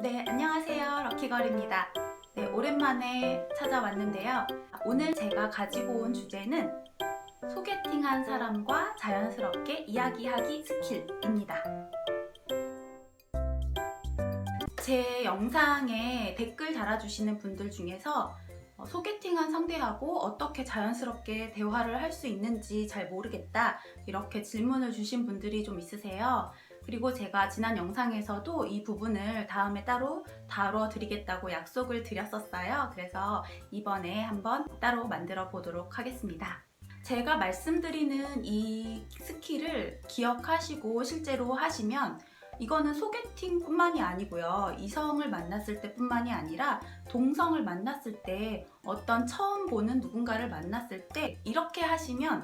네, 안녕하세요. 럭키걸입니다. 네, 오랜만에 찾아왔는데요. 오늘 제가 가지고 온 주제는 소개팅한 사람과 자연스럽게 이야기하기 스킬입니다. 제 영상에 댓글 달아주시는 분들 중에서 소개팅한 상대하고 어떻게 자연스럽게 대화를 할 수 있는지 잘 모르겠다, 이렇게 질문을 주신 분들이 좀 있으세요. 그리고 제가 지난 영상에서도 이 부분을 다음에 따로 다뤄드리겠다고 약속을 드렸었어요. 그래서 이번에 한번 따로 만들어 보도록 하겠습니다. 제가 말씀드리는 이 스킬을 기억하시고 실제로 하시면 이거는 소개팅뿐만이 아니고요. 이성을 만났을 때뿐만이 아니라 동성을 만났을 때, 어떤 처음 보는 누군가를 만났을 때 이렇게 하시면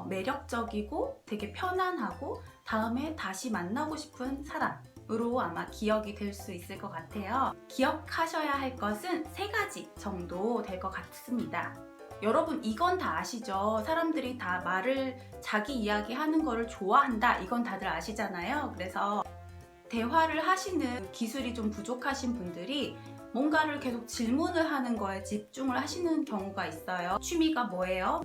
매력적이고 되게 편안하고 다음에 다시 만나고 싶은 사람으로 아마 기억이 될 수 있을 것 같아요. 기억하셔야 할 것은 3가지 정도 될 것 같습니다. 여러분, 이건 다 아시죠? 사람들이 다 자기 이야기 하는 거를 좋아한다, 이건 다들 아시잖아요. 그래서 대화를 하시는 기술이 좀 부족하신 분들이 뭔가를 계속 질문을 하는 거에 집중을 하시는 경우가 있어요. 취미가 뭐예요?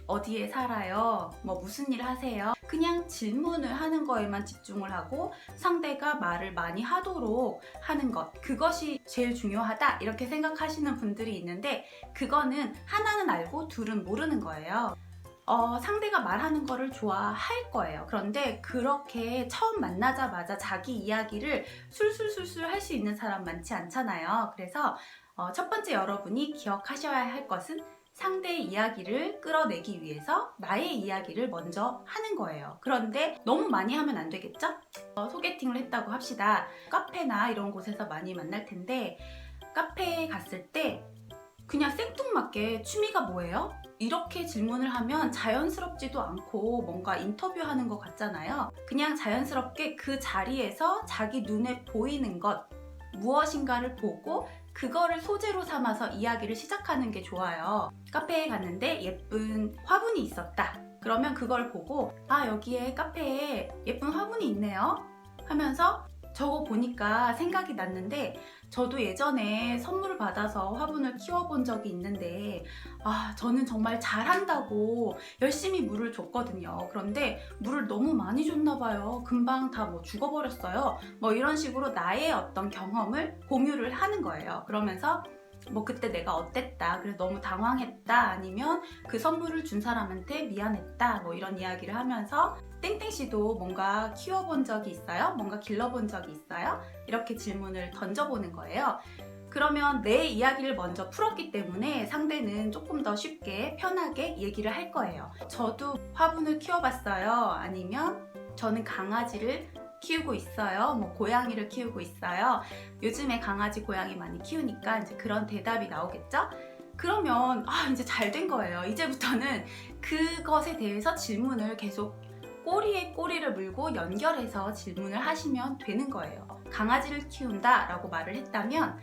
어디에 살아요? 무슨 일 하세요? 그냥 질문을 하는 거에만 집중을 하고 상대가 말을 많이 하도록 하는 것, 그것이 제일 중요하다, 이렇게 생각하시는 분들이 있는데, 그거는 하나는 알고 둘은 모르는 거예요. 상대가 말하는 거를 좋아할 거예요. 그런데 그렇게 처음 만나자마자 자기 이야기를 술술술술 할 수 있는 사람 많지 않잖아요. 그래서 첫 번째 여러분이 기억하셔야 할 것은 상대의 이야기를 끌어내기 위해서 나의 이야기를 먼저 하는 거예요. 그런데 너무 많이 하면 안 되겠죠? 소개팅을 했다고 합시다. 카페나 이런 곳에서 많이 만날 텐데, 카페에 갔을 때 그냥 생뚱맞게 취미가 뭐예요? 이렇게 질문을 하면 자연스럽지도 않고 뭔가 인터뷰하는 것 같잖아요. 그냥 자연스럽게 그 자리에서 자기 눈에 보이는 것 무엇인가를 보고 그거를 소재로 삼아서 이야기를 시작하는 게 좋아요. 카페에 갔는데 예쁜 화분이 있었다. 그러면 그걸 보고, 아, 여기에 카페에 예쁜 화분이 있네요 하면서 저거 보니까 생각이 났는데, 저도 예전에 선물을 받아서 화분을 키워본 적이 있는데, 저는 정말 잘한다고 열심히 물을 줬거든요. 그런데 물을 너무 많이 줬나 봐요. 금방 다 죽어버렸어요. 이런 식으로 나의 어떤 경험을 공유를 하는 거예요. 그러면서 그때 내가 어땠다, 그래서 너무 당황했다, 아니면 그 선물을 준 사람한테 미안했다, 이런 이야기를 하면서 땡땡씨도 뭔가 키워본 적이 있어요? 뭔가 길러본 적이 있어요? 이렇게 질문을 던져보는 거예요. 그러면 내 이야기를 먼저 풀었기 때문에 상대는 조금 더 쉽게 편하게 얘기를 할 거예요. 저도 화분을 키워봤어요. 아니면 저는 강아지를 키우고 있어요. 고양이를 키우고 있어요. 요즘에 강아지, 고양이 많이 키우니까 이제 그런 대답이 나오겠죠? 그러면 이제 잘 된 거예요. 이제부터는 그것에 대해서 질문을 계속 꼬리에 꼬리를 물고 연결해서 질문을 하시면 되는 거예요. 강아지를 키운다 라고 말을 했다면,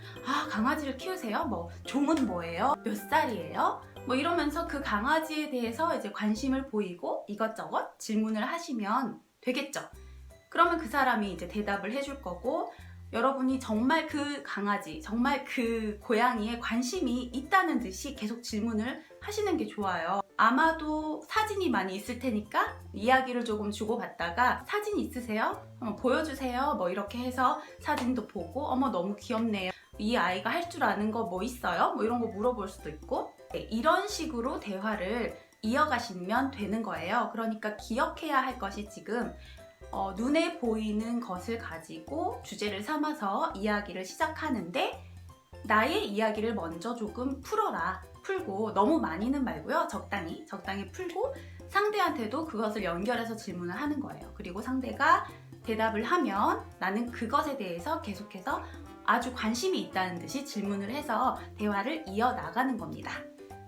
강아지를 키우세요? 종은 뭐예요? 몇 살이에요? 이러면서 그 강아지에 대해서 이제 관심을 보이고 이것저것 질문을 하시면 되겠죠. 그러면 그 사람이 이제 대답을 해줄 거고, 여러분이 정말 그 강아지, 정말 그 고양이에 관심이 있다는 듯이 계속 질문을 하시는 게 좋아요. 아마도 사진이 많이 있을 테니까 이야기를 조금 주고받다가, 사진 있으세요? 보여주세요. 이렇게 해서 사진도 보고, 어머 너무 귀엽네요. 이 아이가 할 줄 아는 거 뭐 있어요? 이런 거 물어볼 수도 있고, 이런 식으로 대화를 이어가시면 되는 거예요. 그러니까 기억해야 할 것이, 지금 눈에 보이는 것을 가지고 주제를 삼아서 이야기를 시작하는데, 나의 이야기를 먼저 조금 풀고, 너무 많이는 말고요. 적당히 풀고 상대한테도 그것을 연결해서 질문을 하는 거예요. 그리고 상대가 대답을 하면 나는 그것에 대해서 계속해서 아주 관심이 있다는 듯이 질문을 해서 대화를 이어나가는 겁니다.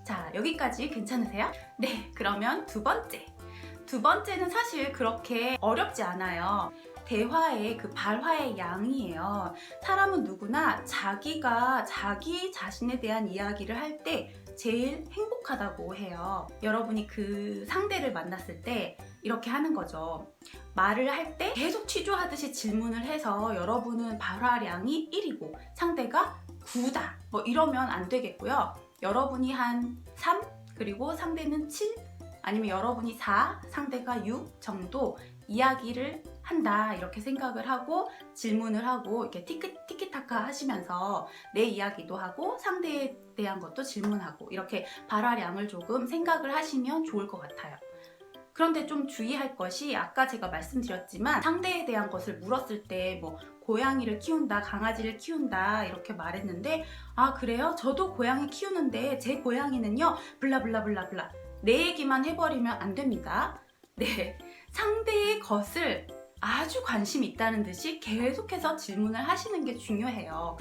자, 여기까지 괜찮으세요? 네, 그러면 두 번째는 사실 그렇게 어렵지 않아요. 대화의 그 발화의 양이에요. 사람은 누구나 자기가 자기 자신에 대한 이야기를 할 때 제일 행복하다고 해요. 여러분이 그 상대를 만났을 때 이렇게 하는 거죠. 말을 할 때 계속 취조하듯이 질문을 해서 여러분은 발화량이 1이고 상대가 9다. 뭐 이러면 안 되겠고요. 여러분이 한 3, 그리고 상대는 7, 아니면 여러분이 4, 상대가 6 정도 이야기를 한다 이렇게 생각을 하고 질문을 하고 이렇게 티키타카 하시면서 내 이야기도 하고 상대에 대한 것도 질문하고 이렇게 발화량을 조금 생각을 하시면 좋을 것 같아요. 그런데 좀 주의할 것이 아까 제가 말씀드렸지만 상대에 대한 것을 물었을 때 뭐 고양이를 키운다, 강아지를 키운다 이렇게 말했는데 아 그래요? 저도 고양이 키우는데 제 고양이는요 블라블라블라블라 내 얘기만 해버리면 안 됩니다. 네, 상대의 것을 아주 관심 있다는 듯이 계속해서 질문을 하시는 게 중요해요.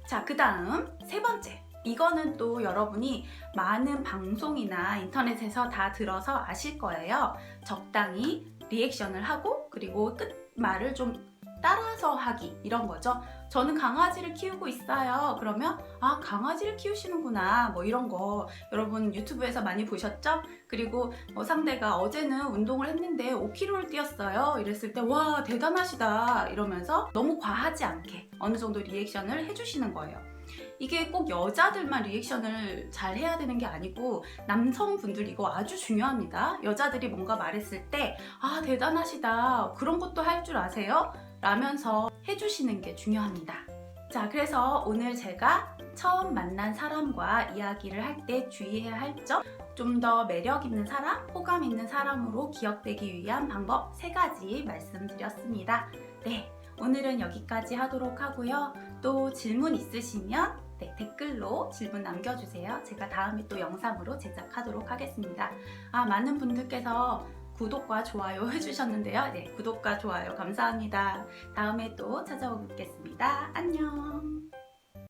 자, 그 다음 세 번째. 이거는 또 여러분이 많은 방송이나 인터넷에서 다 들어서 아실 거예요. 적당히 리액션을 하고 그리고 끝말을 좀 따라서 하기 이런 거죠. 저는 강아지를 키우고 있어요. 그러면 아 강아지를 키우시는구나 뭐 이런 거 여러분 유튜브에서 많이 보셨죠? 그리고 상대가 어제는 운동을 했는데 5kg를 뛰었어요. 이랬을 때 와 대단하시다 이러면서 너무 과하지 않게 어느 정도 리액션을 해주시는 거예요. 이게 꼭 여자들만 리액션을 잘 해야 되는 게 아니고 남성분들 이거 아주 중요합니다. 여자들이 뭔가 말했을 때 아 대단하시다 그런 것도 할 줄 아세요? 라면서 해주시는 게 중요합니다. 자, 그래서 오늘 제가 처음 만난 사람과 이야기를 할 때 주의해야 할 점, 좀 더 매력 있는 사람, 호감 있는 사람으로 기억되기 위한 방법 3가지 말씀드렸습니다. 네, 오늘은 여기까지 하도록 하고요. 또 질문 있으시면 댓글로 질문 남겨주세요. 제가 다음에 또 영상으로 제작하도록 하겠습니다. 많은 분들께서 구독과 좋아요 해주셨는데요. 네, 구독과 좋아요 감사합니다. 다음에 또 찾아오겠습니다. 안녕.